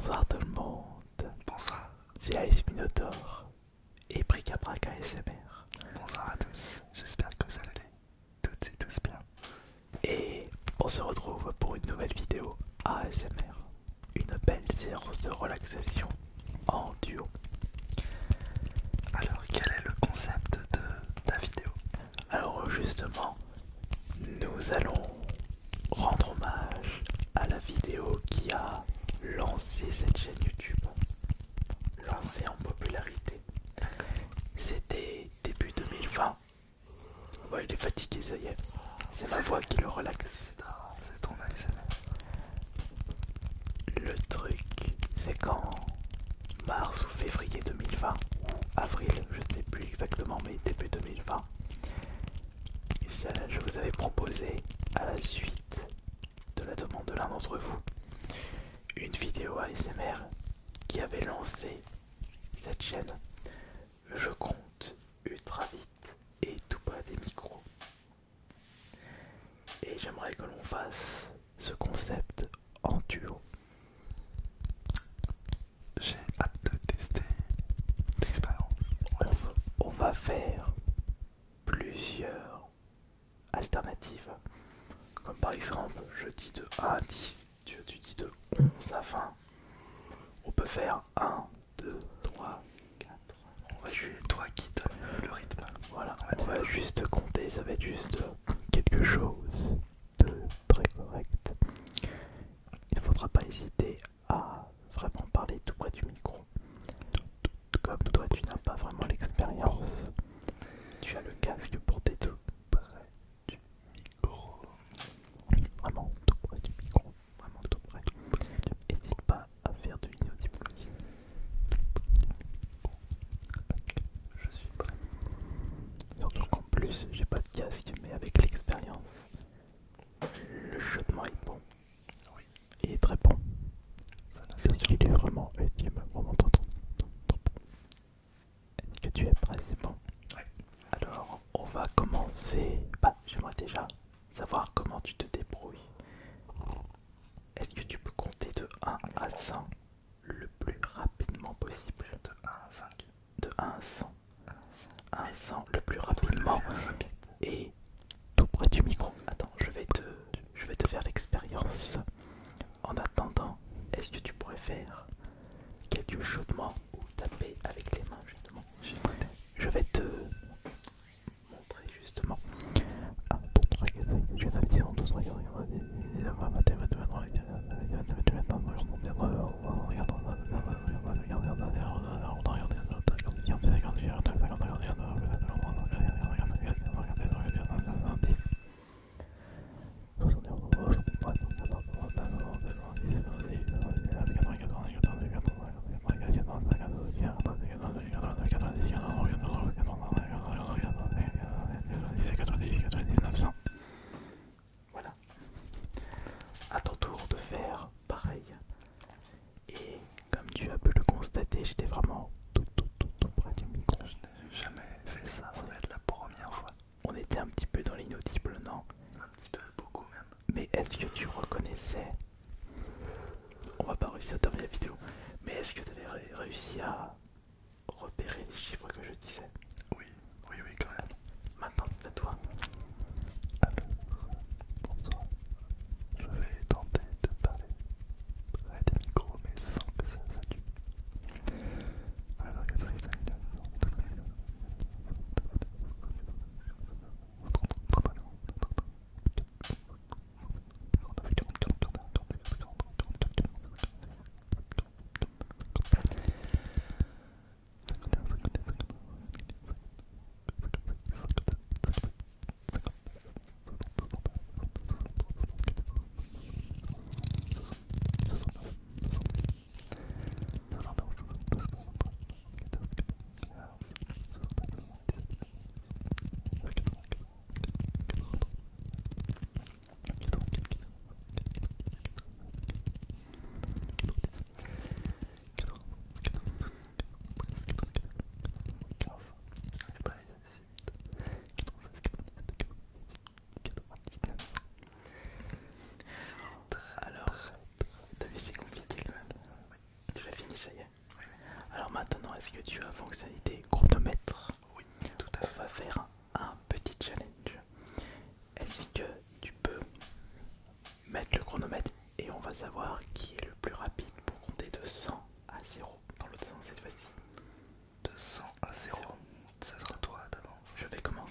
Bonsoir tout le monde, Bonsoir, c'est Ice Minotaur et Bric-à-Brac ASMR. bonsoir à tous, j'espère que vous allez toutes et tous bien. Et on se retrouve pour une nouvelle vidéo ASMR, une belle séance de relaxation en duo. Alors quel est le concept de ta vidéo? Alors justement, nous allons rendre hommage à la vidéo qui a lancé cette chaîne YouTube, lancée en popularité. C'était début 2020. Ouais, il est fatigué, ça y est. C'est ma voix qui le relaxe. C'est ton ASMR. Le truc, c'est qu'en mars ou février 2020, ou avril, je sais plus exactement, mais début 2020, je vous avais proposé, à la suite de la demande de l'un d'entre vous, une vidéo ASMR qui avait lancé cette chaîne. Je compte ultra vite et tout près des micros. Et j'aimerais que l'on fasse ce concept en duo. J'ai hâte de tester l'expérience. On va faire plusieurs alternatives. Comme par exemple, je dis de 1 à 10, tu dis de 11 à 20. On peut faire 1, 2, 3, 4. C'est toi qui donne le rythme. Voilà, on va juste compter, ça va être juste quelque chose de très correct. Il ne faudra pas hésiter à vraiment parler tout près du micro. Comme toi, tu n'as pas vraiment l'expérience, tu as le casque pour tes deux. Près du micro. Vraiment tout près du micro, vraiment tout près. N'hésite pas à faire de l'inaudible aussi. Je suis prêt. Surtout qu'en plus, j'ai pas de casque, mais avec l'expérience, le chuchotement est bon. Oui, Il est très bon. ça ne Parce s'assure. qu'il est vraiment trop bon. Est-ce que tu es prêt? C'est bon. Ouais. Alors, on va commencer. Bah, j'aimerais déjà savoir comment tu te débrouilles. Est-ce que tu peux compter de 1 à 100 le plus rapidement possible? De 1 à 5. De 1 à 100. 1 à 100 le plus On doit rapidement. le faire rapide. Et tout près du micro. Attends, je vais te faire l'expérience. En attendant, est-ce que tu pourrais faire quelques chaudements ou taper avec les mains justement? Je vais te montrer justement. 1, 2, 3, 4, 5, 6, 7, 8, 9, 10, 11, 12, 13, 14, 15, 16, 17, 18, 19, 20, 21, 22, 100. Voilà. À ton tour de faire pareil. Et comme tu as pu le constater, j'étais vraiment tout près du micro. Je n'ai jamais fait ça, ça va être la première fois. On était un petit peu dans l'inaudible, non? Un petit peu, beaucoup même. Mais est-ce que tu reconnaissais? On va pas réussir à terminer la vidéo. Mais est-ce que tu avais réussi à repérer les chiffres que je disais? Oui, oui, oui, quand même. Maintenant c'est à toi. Alors, bonsoir. Je vais tenter de parler près des micros, mais sans que ça sature. Alors, il y a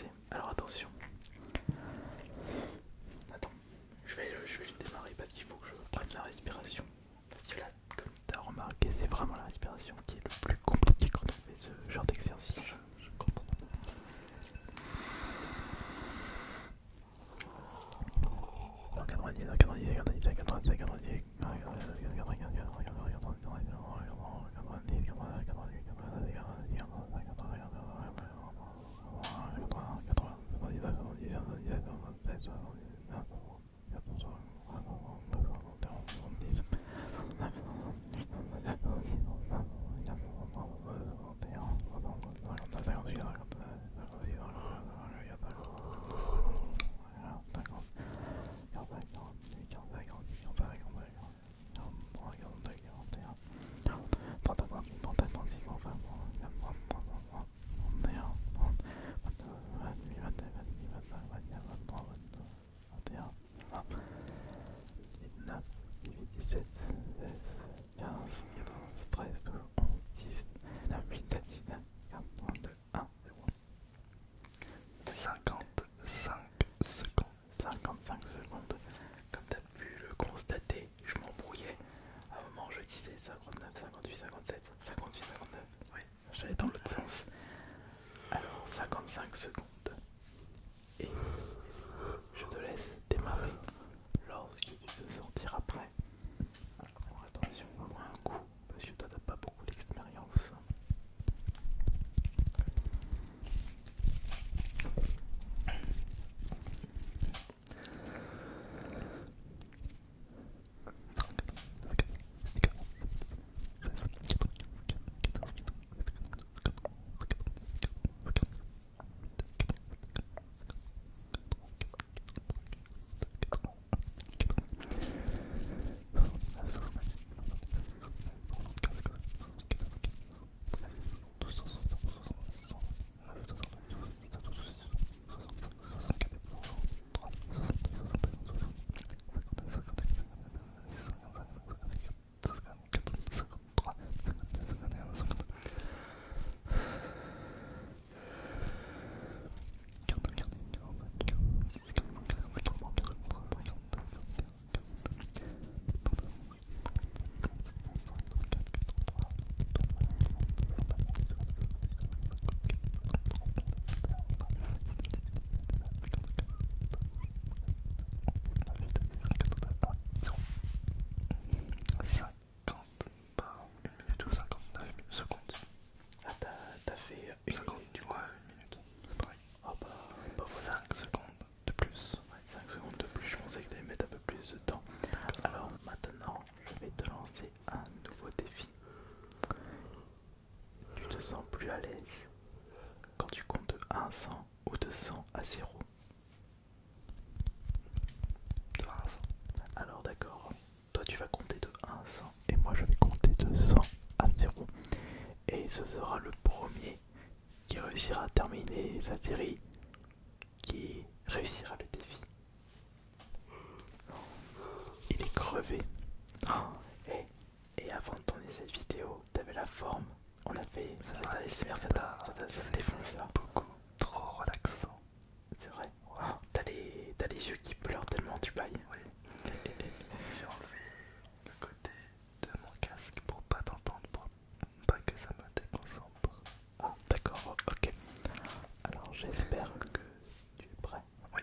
commencer. Alors attention. Attends, je vais le démarrer parce qu'il faut que je prenne la respiration. Parce que là, comme tu as remarqué, c'est vraiment la respiration qui est le plus compliqué quand on fait ce genre d'exercice. Je comprends. Comme tu as pu le constater, je m'embrouillais. À un moment, je disais 59, 58, 57, 58, 59. Oui, j'allais dans l'autre sens. Alors, 55 secondes. Et je te laisse démarrer lorsque tu te sentiras prêt. Alors, attention, bois un coup, parce que toi, t'as pas beaucoup d'expérience. Ah, t'as fait une minute, tu vois, une minute. C'est pareil. Ah bah voilà. 5 secondes de plus. Ouais, 5 secondes de plus, je pensais que t'allais mettre un peu plus de temps. Alors maintenant, je vais te lancer un nouveau défi. Tu te sens plus à l'aise quand tu comptes de 1 à 100 ou de 100 à 0? De 1 à 100. Alors d'accord, toi tu vas compter de 1 à 100 et moi je vais compter de 100 à 0. Et ce sera le premier qui réussira à terminer sa série qui réussira le défi. Il est crevé. Oh, et avant de tourner cette vidéo, t'avais la forme. On a fait ça t'a défoncé là. Beaucoup trop relaxant. C'est vrai. Oh, t'as les yeux qui pleurent tellement tu bailles. Oui. J'ai enlevé le côté de mon casque pour pas t'entendre, pour pas que ça me déconcentre. Ah d'accord, ok. Alors j'espère que tu es prêt. Oui.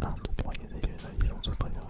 1, 2, 3, ils sont tous très bien.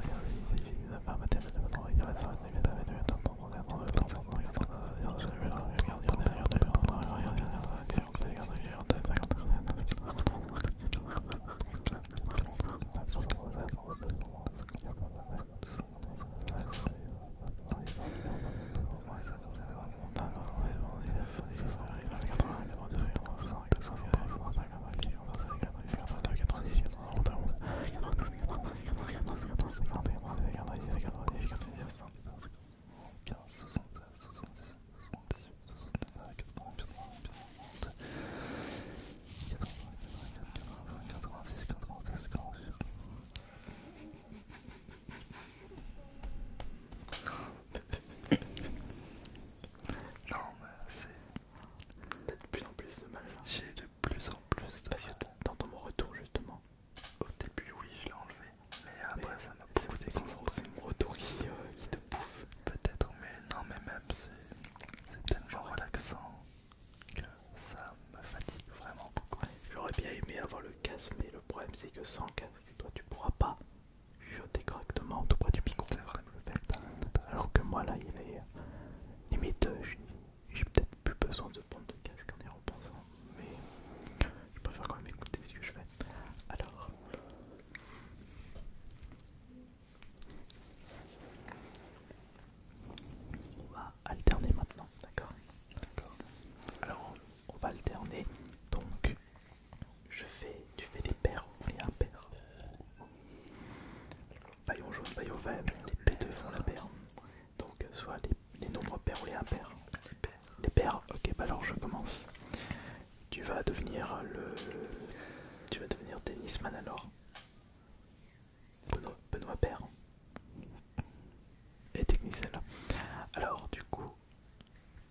De plus en plus de mal. J'ai de plus en plus de mal. T'entends mon retour justement. Au début, oui, je l'ai enlevé. Mais après, ça m'a beaucoup déconcentré. C'est mon retour qui te bouffe. Peut-être, mais non, mais même, c'est tellement relaxant que ça me fatigue vraiment beaucoup. J'aurais bien aimé avoir le casque, mais le problème c'est que sans casque, toi tu pourras pas chuchoter correctement tout près du micro. C'est vrai. Alors que moi là, il est limite, j'ai peut-être plus besoin de prendre de casque en y repensant, mais je préfère quand même écouter ce que je fais. Alors, on va alterner maintenant, d'accord? Alors, on va alterner, donc tu fais des paires et impaires. Paillon jaune, paillon vert, les P2 font la paire. Donc soit les nombres pairs ou les impairs. Les paires, ok, bah alors je commence. Tu vas devenir tennisman alors. Benoît Paire. Et technicien là. Alors du coup,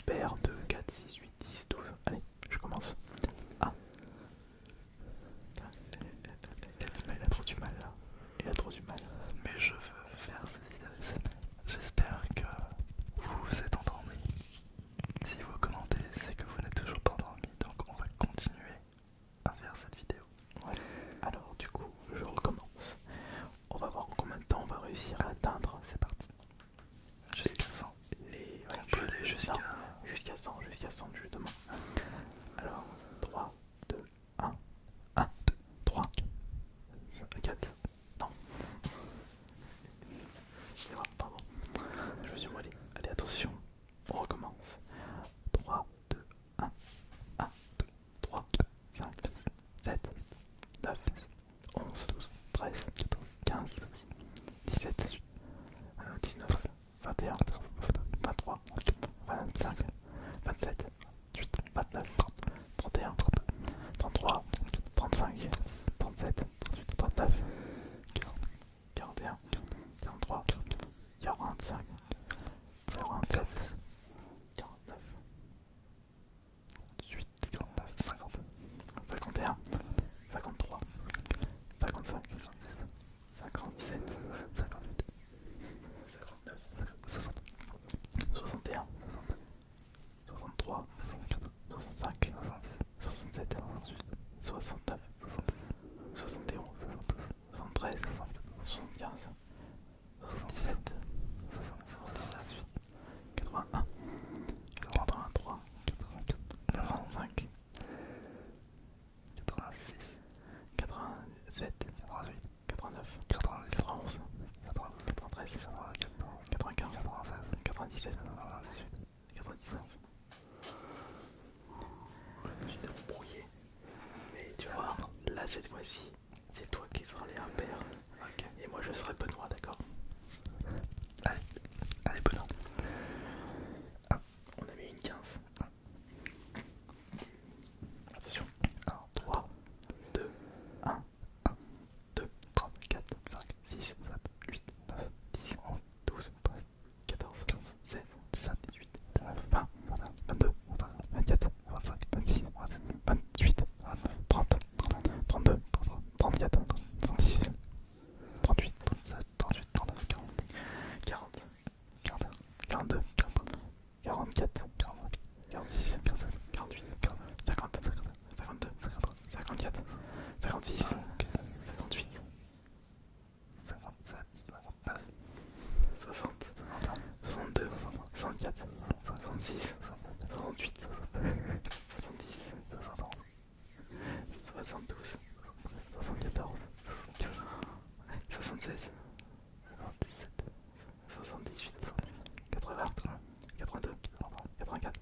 paire 2, 4, 6, 8, 10, 12. Allez, je commence. Ah. Il a trop du mal là. Il a trop du mal. Mais je veux faire cette vidéo ASMR. J'espère que vous vous êtes endormis. Si vous commentez, c'est que vous n'êtes toujours pas endormis. Donc on va continuer à faire cette vidéo. Ouais. Alors du coup, je recommence. On va voir en combien de temps on va réussir à atteindre. C'est parti. Jusqu'à 100. On peut aller jusqu'à 100 justement. Alors 3, 2, 1, 1, 2, 3, 4. Non. Pardon. Je me suis moellé. Allez, attention. On recommence. 3, 2, 1, 1, 2, 3, 5, 7, 9, 11, 12, 13, 14, 15, 17, 19, 21, 23, 25, 27, 28, 29, 15. Attention. 1, 3, 2, 1, 2, 3, 4, 5, 6, 7, 8, 9, 10, 11, 12, 13, 14, 15, 16, 17, 18, 19, 20, 21, 22, 24, 25, 26, 27, 28, 29, 30, 32, 34, 36, 38, 37, 38, 39, 40, 41, 42, 44, 46, 47, 48, 50, 52, 54, 56, 58, 57, 59, 60, 62, 64, 66, 68, 70, 72, 74, 76, 77, 78, 80, 82, 84,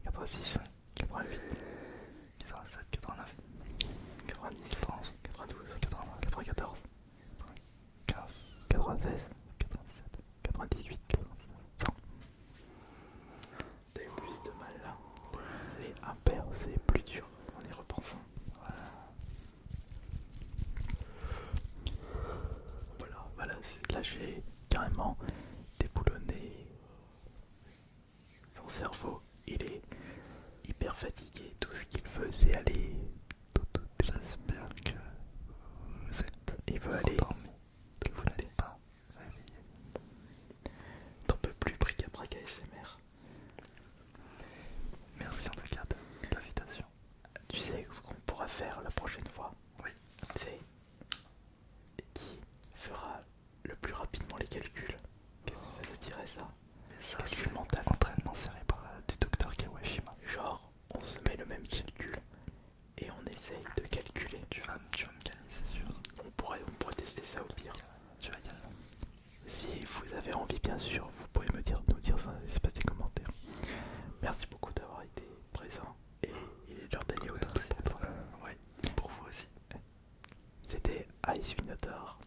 86, 88, 87, 89, 90, 92, 94, 15, 96, 97, 98, 100. T'as eu plus de mal là. Les impairs, c'est plus dur en y repensant. Voilà, là j'ai carrément déboulonné son cerveau. Il est hyper fatigué. Tout ce qu'il veut, c'est aller. J'espère que vous êtes Il veut aller. endormi, que vous n'êtes pas réveillé. T'en peux plus, bric-à-brac ASMR. Merci en tout cas de l'invitation. Tu sais ce qu'on pourra faire la prochaine fois? Oui. C'est qui fera le plus rapidement les calculs. Qu'est-ce que ça te dirait ça? Et ça, Calcul c'est mental. entraînement cérébral du docteur Kawashima. Genre, on se met le même calcul et on essaye de calculer. Tu vas me gagner, c'est sûr. On pourrait tester ça au pire. Tu vas gagner. Si vous avez envie, bien sûr, vous pouvez nous dire ça dans l'espace des commentaires. Merci beaucoup d'avoir été présent et il est l'heure d'aller au dodo pour toi. Oui, pour vous aussi. C'était Ice Minotaur